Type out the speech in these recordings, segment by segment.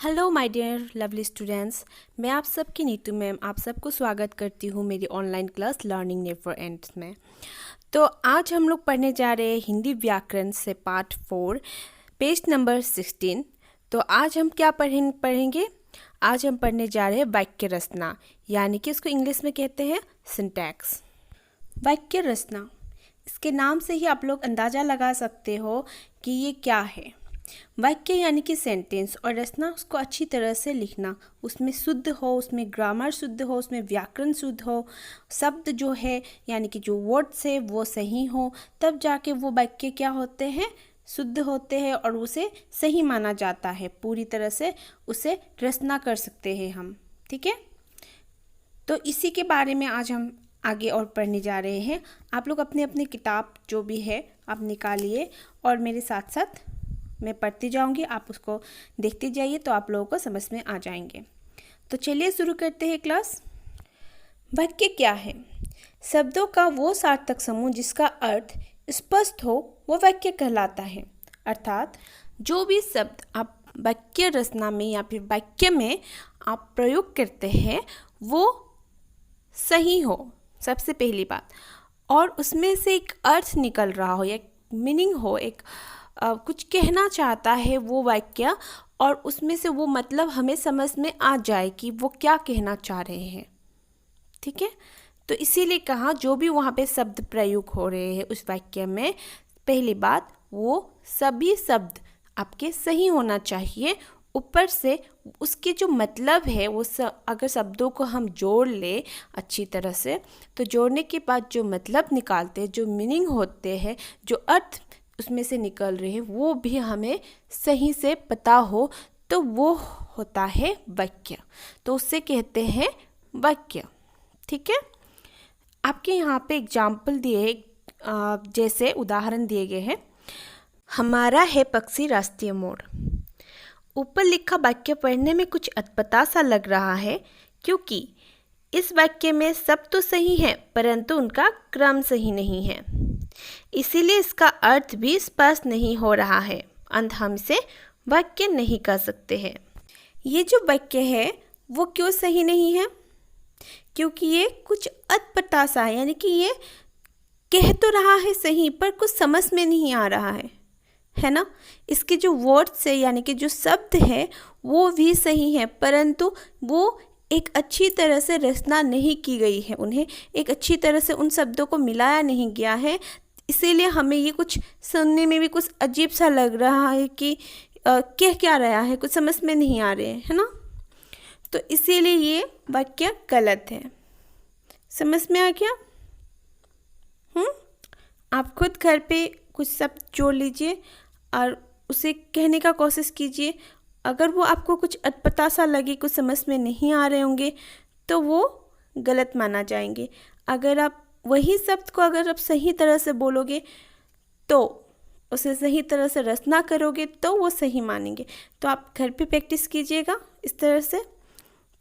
Hello my dear lovely students, मैं आप सबकी नीतू मैम आप सबको स्वागत करती हूँ मेरी online class learning never ends में। तो आज हम लोग पढ़ने जा रहे हैं हिंदी व्याकरण से पार्ट 4 पेज नंबर 16। तो आज हम क्या पढ़ेंगे। आज हम पढ़ने जा रहे हैं वाक्य रचना, यानी कि इसको इंग्लिश में कहते हैं सिंटैक्स। वाक्य रचना, इसके नाम से ही आप लोग अंदाज़ा लगा सकते हो कि ये क्या है। वाक्य यानी कि सेंटेंस, और रचना उसको अच्छी तरह से लिखना, उसमें शुद्ध हो, उसमें ग्रामर शुद्ध हो, उसमें व्याकरण शुद्ध हो, शब्द जो है यानी कि जो वर्ड्स है वो सही हो, तब जाके वो वाक्य क्या होते हैं, शुद्ध होते हैं और उसे सही माना जाता है। पूरी तरह से उसे रचना कर सकते हैं हम। ठीक है, तो इसी के बारे में आज हम आगे और पढ़ने जा रहे हैं। आप लोग अपने अपने किताब जो भी है आप निकालिए और मेरे साथ साथ मैं पढ़ती जाऊंगी, आप उसको देखते जाइए तो आप लोगों को समझ में आ जाएंगे। तो चलिए शुरू करते हैं क्लास। वाक्य क्या है? शब्दों का वो सार्थक समूह जिसका अर्थ स्पष्ट हो वो वाक्य कहलाता है। अर्थात जो भी शब्द आप वाक्य रचना में या फिर वाक्य में आप प्रयोग करते हैं वो सही हो, सबसे पहली बात, और उसमें से एक अर्थ निकल रहा हो या मीनिंग हो, एक कुछ कहना चाहता है वो वाक्य, और उसमें से वो मतलब हमें समझ में आ जाए कि वो क्या कहना चाह रहे हैं। ठीक है, तो इसीलिए कहा जो भी वहाँ पे शब्द प्रयोग हो रहे हैं उस वाक्य में, पहली बात वो सभी शब्द आपके सही होना चाहिए। ऊपर से उसके जो मतलब है वो अगर शब्दों को हम जोड़ ले अच्छी तरह से, तो जोड़ने के बाद जो मतलब निकालते हैं, जो मीनिंग होते हैं, जो अर्थ उसमें से निकल रहे हैं, वो भी हमें सही से पता हो, तो वो होता है वाक्य। तो उससे कहते हैं वाक्य। ठीक है, आपके यहाँ पे एग्जाम्पल दिए, जैसे उदाहरण दिए गए हैं। हमारा है पक्षी राष्ट्रीय मोर। ऊपर लिखा वाक्य पढ़ने में कुछ अटपटा सा लग रहा है, क्योंकि इस वाक्य में सब तो सही है परंतु उनका क्रम सही नहीं है, इसीलिए इसका अर्थ भी स्पष्ट नहीं हो रहा है। अंत हम इसे वाक्य नहीं कह सकते हैं। ये जो वाक्य है वो क्यों सही नहीं है? क्योंकि ये कुछ अटपटा सा है, यानी कि ये कह तो रहा है सही पर कुछ समझ में नहीं आ रहा है ना। इसके जो वर्ड्स है यानी कि जो शब्द है वो भी सही है, परंतु वो एक अच्छी तरह से रचना नहीं की गई है, उन्हें एक अच्छी तरह से उन शब्दों को मिलाया नहीं गया है। इसीलिए हमें ये कुछ सुनने में भी कुछ अजीब सा लग रहा है कि कह क्या रहा है, कुछ समझ में नहीं आ रहे है ना। तो इसीलिए ये वाक्य गलत है। समझ में आ गया? आप खुद घर पे कुछ शब्द जोड़ लीजिए और उसे कहने का कोशिश कीजिए। अगर वो आपको कुछ अटपटा सा लगे, कुछ समझ में नहीं आ रहे होंगे, तो वो गलत माना जाएंगे। अगर आप वही शब्द को अगर आप सही तरह से बोलोगे, तो उसे सही तरह से रचना करोगे, तो वो सही मानेंगे। तो आप घर पे प्रैक्टिस कीजिएगा इस तरह से।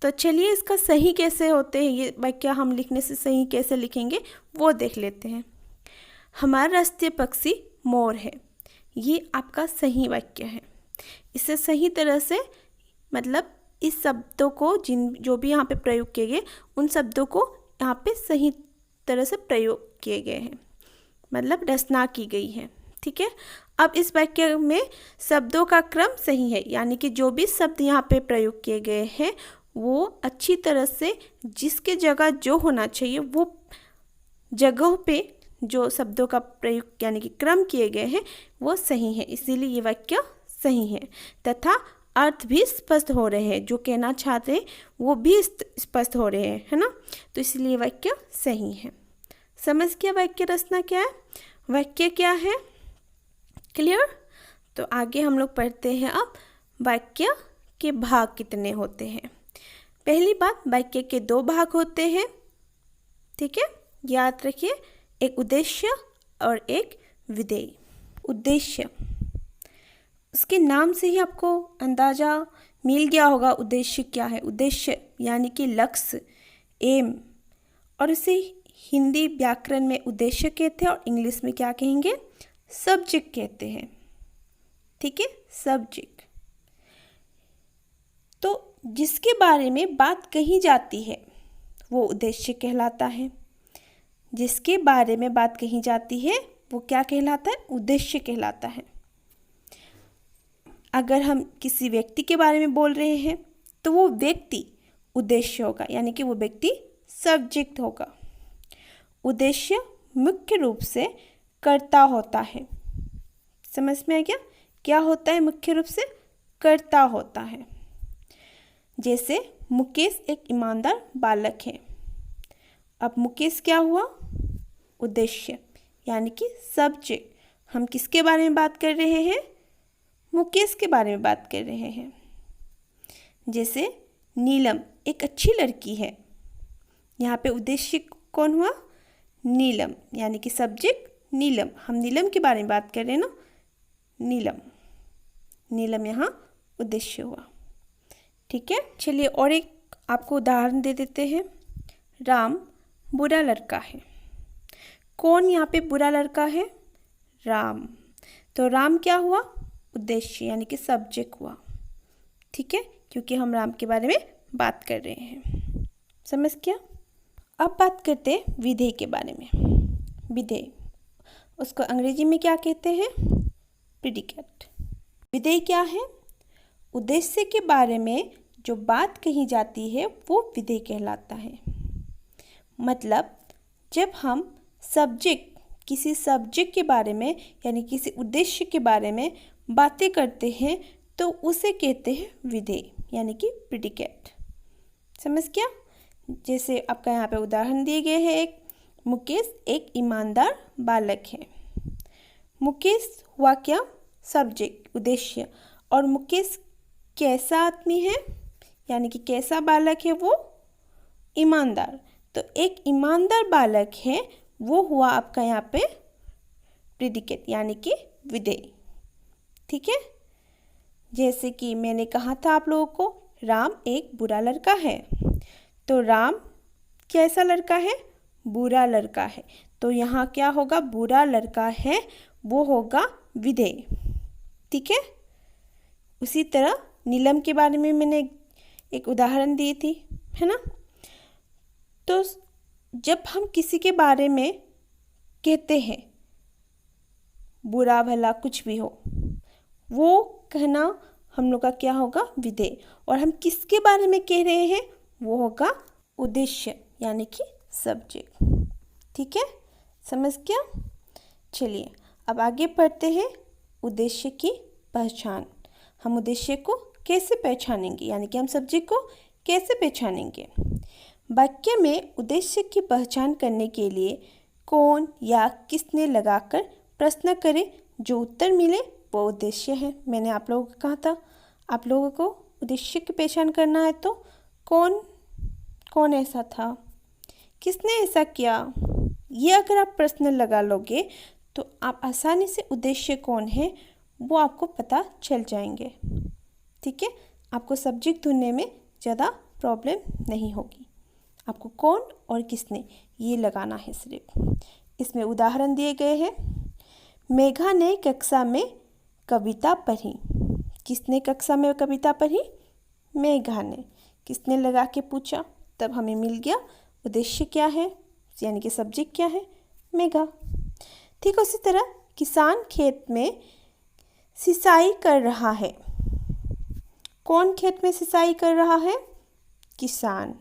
तो चलिए इसका सही कैसे होते हैं, ये वाक्य हम लिखने से सही कैसे लिखेंगे वो देख लेते हैं। हमारा राष्ट्रीय पक्षी मोर है, ये आपका सही वाक्य है। इसे सही तरह से, मतलब इस शब्दों को जो भी यहाँ पे प्रयोग किए गए उन शब्दों को यहाँ पे सही तरह से प्रयोग किए गए हैं, मतलब रचना की गई है। ठीक है, अब इस वाक्य में शब्दों का क्रम सही है, यानी कि जो भी शब्द यहाँ पे प्रयोग किए गए हैं वो अच्छी तरह से जिसके जगह जो होना चाहिए वो जगहों पे जो शब्दों का प्रयोग यानी कि क्रम किए गए हैं वो सही है, इसीलिए ये वाक्य सही है। तथा अर्थ भी स्पष्ट हो रहे हैं, जो कहना चाहते हैं वो भी स्पष्ट हो रहे हैं, है ना। तो इसलिए वाक्य सही है। समझ गया वाक्य रचना क्या है, वाक्य क्या है? क्लियर? तो आगे हम लोग पढ़ते हैं अब वाक्य के भाग कितने होते हैं। पहली बात, वाक्य के 2 भाग होते हैं। ठीक है, याद रखिए, एक उद्देश्य और एक विधेय। उद्देश्य, उसके नाम से ही आपको अंदाज़ा मिल गया होगा उद्देश्य क्या है। उद्देश्य यानी कि लक्ष्य, एम, और उसे हिंदी व्याकरण में उद्देश्य कहते हैं और इंग्लिश में क्या कहेंगे, सब्जेक्ट कहते हैं। ठीक है, सब्जेक्ट। जिसके बारे में बात कही जाती है वो उद्देश्य कहलाता है। जिसके बारे में बात कही जाती है वो क्या कहलाता है? उद्देश्य कहलाता है। अगर हम किसी व्यक्ति के बारे में बोल रहे हैं तो वो व्यक्ति उद्देश्य होगा, यानी कि वो व्यक्ति सब्जेक्ट होगा। उद्देश्य मुख्य रूप से कर्ता होता है। समझ में आ गया? क्या होता है? मुख्य रूप से कर्ता होता है। जैसे मुकेश एक ईमानदार बालक है। अब मुकेश क्या हुआ? उद्देश्य, यानी कि सब्जेक्ट। हम किसके बारे में बात कर रहे हैं? मुकेश के बारे में बात कर रहे हैं। जैसे नीलम एक अच्छी लड़की है। यहाँ पे उद्देश्य कौन हुआ? नीलम, यानी कि सब्जेक्ट नीलम। हम नीलम के बारे में बात कर रहे हैं ना, नीलम। नीलम यहाँ उद्देश्य हुआ। ठीक है, चलिए और एक आपको उदाहरण दे देते हैं। राम बुरा लड़का है। कौन यहाँ पे बुरा लड़का है? राम। तो राम क्या हुआ? उद्देश्य, यानी कि सब्जेक्ट हुआ। ठीक है, क्योंकि हम राम के बारे में बात कर रहे हैं। समझ गया? अब बात करते हैं विधेय के बारे में। विधेय, उसको अंग्रेजी में क्या कहते हैं? प्रेडिकेट। विधेय क्या है? उद्देश्य के बारे में जो बात कही जाती है वो विधेय कहलाता है। मतलब जब हम किसी सब्जेक्ट के बारे में यानी किसी उद्देश्य के बारे में बातें करते हैं तो उसे कहते हैं विधेय, यानी कि प्रेडिकेट। समझ गया? जैसे आपका यहाँ पे उदाहरण दिए गए हैं। एक मुकेश एक ईमानदार बालक है। मुकेश हुआ क्या? सब्जेक्ट, उद्देश्य। और मुकेश कैसा आदमी है, यानी कि कैसा बालक है? वो ईमानदार। तो एक ईमानदार बालक है, वो हुआ आपका यहाँ पे प्रेडिकेट, यानी कि विधेय। ठीक है, जैसे कि मैंने कहा था आप लोगों को, राम एक बुरा लड़का है। तो राम कैसा लड़का है? बुरा लड़का है। तो यहाँ क्या होगा? बुरा लड़का है, वो होगा विधेय। ठीक है, उसी तरह नीलम के बारे में मैंने एक उदाहरण दी थी, है ना। तो जब हम किसी के बारे में कहते हैं बुरा भला कुछ भी हो, वो कहना हम लोग का क्या होगा? विधेय। और हम किसके बारे में कह रहे हैं? वो होगा उद्देश्य, यानी कि सब्जेक्ट। ठीक है, समझ गया? चलिए अब आगे पढ़ते हैं उद्देश्य की पहचान। हम उद्देश्य को कैसे पहचानेंगे, यानी कि हम सब्जेक्ट को कैसे पहचानेंगे? वाक्य में उद्देश्य की पहचान करने के लिए कौन या किसने लगाकर प्रश्न करें, जो उत्तर मिले वो उद्देश्य है। मैंने आप लोगों को कहा था आप लोगों को उद्देश्य की पहचान करना है, तो कौन ऐसा था, किसने ऐसा किया, ये अगर आप प्रश्न लगा लोगे तो आप आसानी से उद्देश्य कौन है वो आपको पता चल जाएंगे। ठीक है, आपको सब्जेक्ट ढूंढने में ज़्यादा प्रॉब्लम नहीं होगी। आपको कौन और किसने ये लगाना है सिर्फ। इसमें उदाहरण दिए गए हैं। मेघा ने कक्षा में कविता पढ़ी। किसने कक्षा में कविता पढ़ी? मेघा ने। किसने लगा के पूछा? तब हमें मिल गया उद्देश्य क्या है, यानी कि सब्जेक्ट क्या है? मेघा। ठीक उसी तरह किसान खेत में सिंचाई कर रहा है। कौन खेत में सिंचाई कर रहा है? किसान।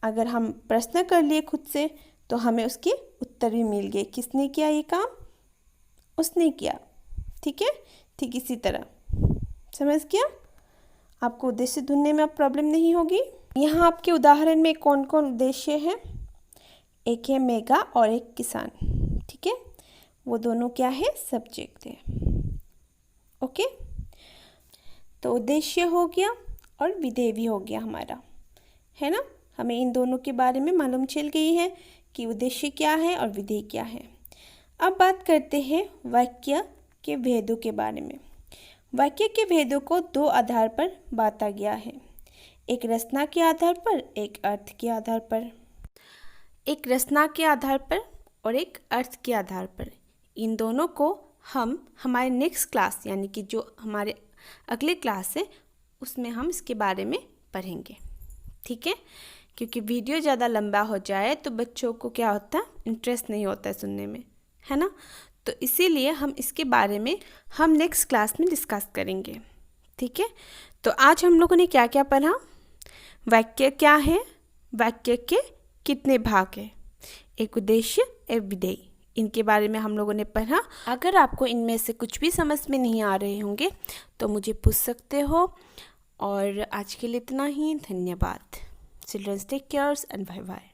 अगर हम प्रश्न कर लिए खुद से तो हमें उसके उत्तर भी मिल गए। किसने किया ये काम? उसने किया। ठीक है, ठीक इसी तरह। समझ गया? आपको उद्देश्य ढूंढने में अब प्रॉब्लम नहीं होगी। यहाँ आपके उदाहरण में कौन कौन उद्देश्य है? एक है मेघा और एक किसान। ठीक है, वो दोनों क्या है? सब्जेक्ट है। ओके, तो उद्देश्य हो गया और विधेय भी हो गया हमारा, है ना। हमें इन दोनों के बारे में मालूम चल गई है कि उद्देश्य क्या है और विधेय क्या है। अब बात करते हैं वाक्य के भेदों के बारे में। वाक्य के भेदों को दो आधार पर बांटा गया है, एक रचना के आधार पर, एक अर्थ के आधार पर। एक रचना के आधार पर और एक अर्थ के आधार पर। इन दोनों को हम हमारे नेक्स्ट क्लास, यानी कि जो हमारे अगले क्लास है उसमें हम इसके बारे में पढ़ेंगे, ठीक है। क्योंकि वीडियो ज़्यादा लंबा हो जाए तो बच्चों को क्या होता है, इंटरेस्ट नहीं होता है सुनने में, है ना। तो इसीलिए हम इसके बारे में हम नेक्स्ट क्लास में डिस्कस करेंगे, ठीक है। तो आज हम लोगों ने क्या क्या पढ़ा, वाक्य क्या है, वाक्य के कितने भाग हैं, एक उद्देश्य, एक विधेय, इनके बारे में हम लोगों ने पढ़ा। अगर आपको इनमें से कुछ भी समझ में नहीं आ रहे होंगे तो मुझे पूछ सकते हो। और आज के लिए इतना ही, धन्यवाद। Childrens take cares and bye bye.